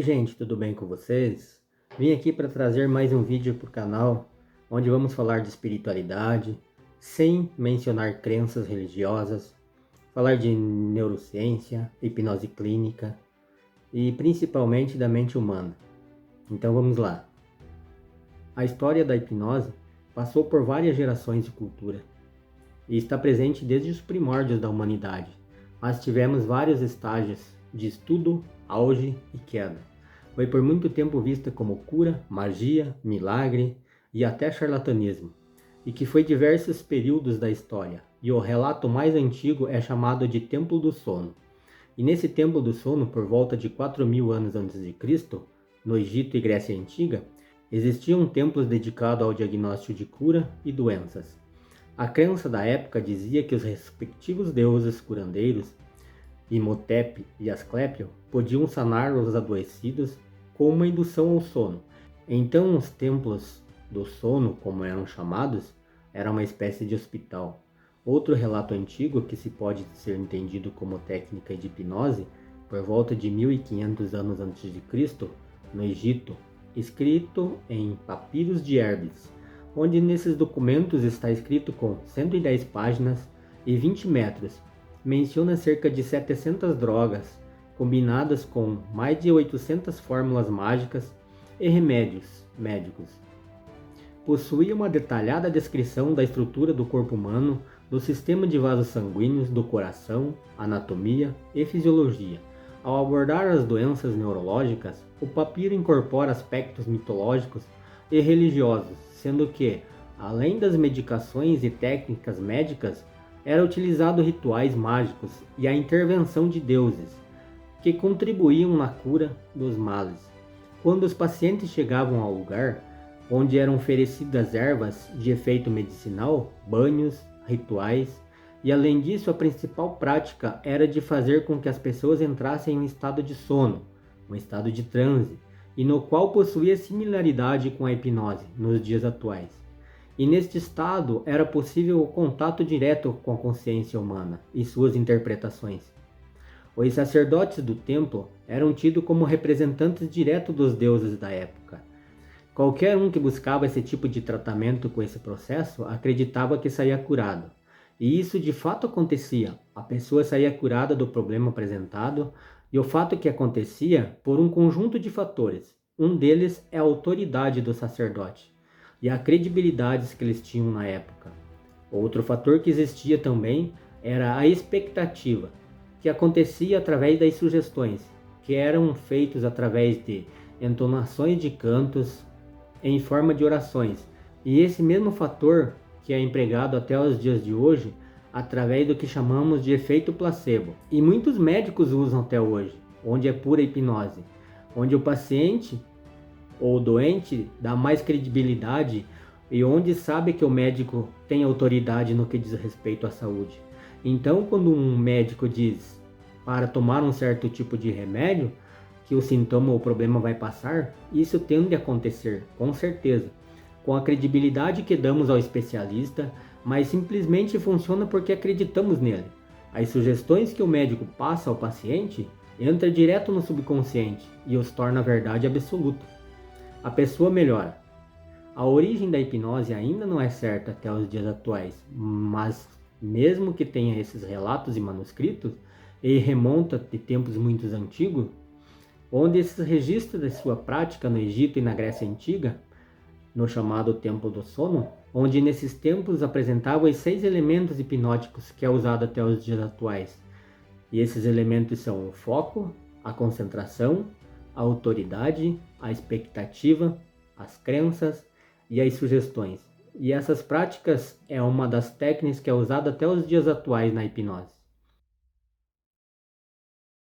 aí, gente, tudo bem com vocês? Vim aqui para trazer mais um vídeo para o canal, onde vamos falar de espiritualidade, sem mencionar crenças religiosas, falar de neurociência, hipnose clínica e principalmente da mente humana. Então vamos lá. A história da hipnose passou por várias gerações de cultura e está presente desde os primórdios da humanidade, mas tivemos vários estágios de estudo, auge e queda. Foi por muito tempo vista como cura, magia, milagre e até charlatanismo, e que foi diversos períodos da história, e o relato mais antigo é chamado de Templo do Sono. E nesse Templo do Sono, por volta de 4.000 anos antes de Cristo, no Egito e Grécia Antiga, existiam templos dedicados ao diagnóstico de cura e doenças. A crença da época dizia que os respectivos deuses curandeiros, Imhotep e Asclépio, podiam sanar os adoecidos com uma indução ao sono. Então os templos do sono, como eram chamados, era uma espécie de hospital. Outro relato antigo que se pode ser entendido como técnica de hipnose, por volta de 1500 anos antes de Cristo, no Egito, escrito em papiros de Herbes, onde nesses documentos está escrito com 110 páginas e 20 metros, menciona cerca de 700 drogas, combinadas com mais de 800 fórmulas mágicas e remédios médicos. Possuía uma detalhada descrição da estrutura do corpo humano, do sistema de vasos sanguíneos, do coração, anatomia e fisiologia. Ao abordar as doenças neurológicas, o papiro incorpora aspectos mitológicos e religiosos, sendo que, além das medicações e técnicas médicas, era utilizado rituais mágicos e a intervenção de deuses, que contribuíam na cura dos males. Quando os pacientes chegavam ao lugar, onde eram oferecidas ervas de efeito medicinal, banhos, rituais, e além disso a principal prática era de fazer com que as pessoas entrassem em um estado de sono, um estado de transe, e no qual possuía similaridade com a hipnose nos dias atuais. E neste estado era possível o contato direto com a consciência humana e suas interpretações. Os sacerdotes do templo eram tidos como representantes diretos dos deuses da época. Qualquer um que buscava esse tipo de tratamento com esse processo acreditava que saía curado. E isso de fato acontecia. A pessoa saía curada do problema apresentado, e o fato que acontecia por um conjunto de fatores. Um deles é a autoridade do sacerdote e a credibilidade que eles tinham na época. Outro fator que existia também era a expectativa, que acontecia através das sugestões, que eram feitos através de entonações de cantos em forma de orações. E esse mesmo fator que é empregado até os dias de hoje através do que chamamos de efeito placebo. E muitos médicos usam até hoje, onde é pura hipnose, onde o paciente ou doente dá mais credibilidade e onde sabe que o médico tem autoridade no que diz respeito à saúde. Então, quando um médico diz para tomar um certo tipo de remédio, que o sintoma ou o problema vai passar, isso tende a acontecer, com certeza, com a credibilidade que damos ao especialista, mas simplesmente funciona porque acreditamos nele. As sugestões que o médico passa ao paciente entram direto no subconsciente e os torna verdade absoluta. A pessoa melhora. A origem da hipnose ainda não é certa até os dias atuais, mas mesmo que tenha esses relatos e manuscritos, e remonta de tempos muito antigos, onde esses registros de sua prática no Egito e na Grécia Antiga, no chamado Templo do Sono, onde nesses templos apresentavam os 6 elementos hipnóticos que é usado até os dias atuais. E esses elementos são o foco, a concentração, a autoridade, a expectativa, as crenças e as sugestões. E essas práticas é uma das técnicas que é usada até os dias atuais na hipnose.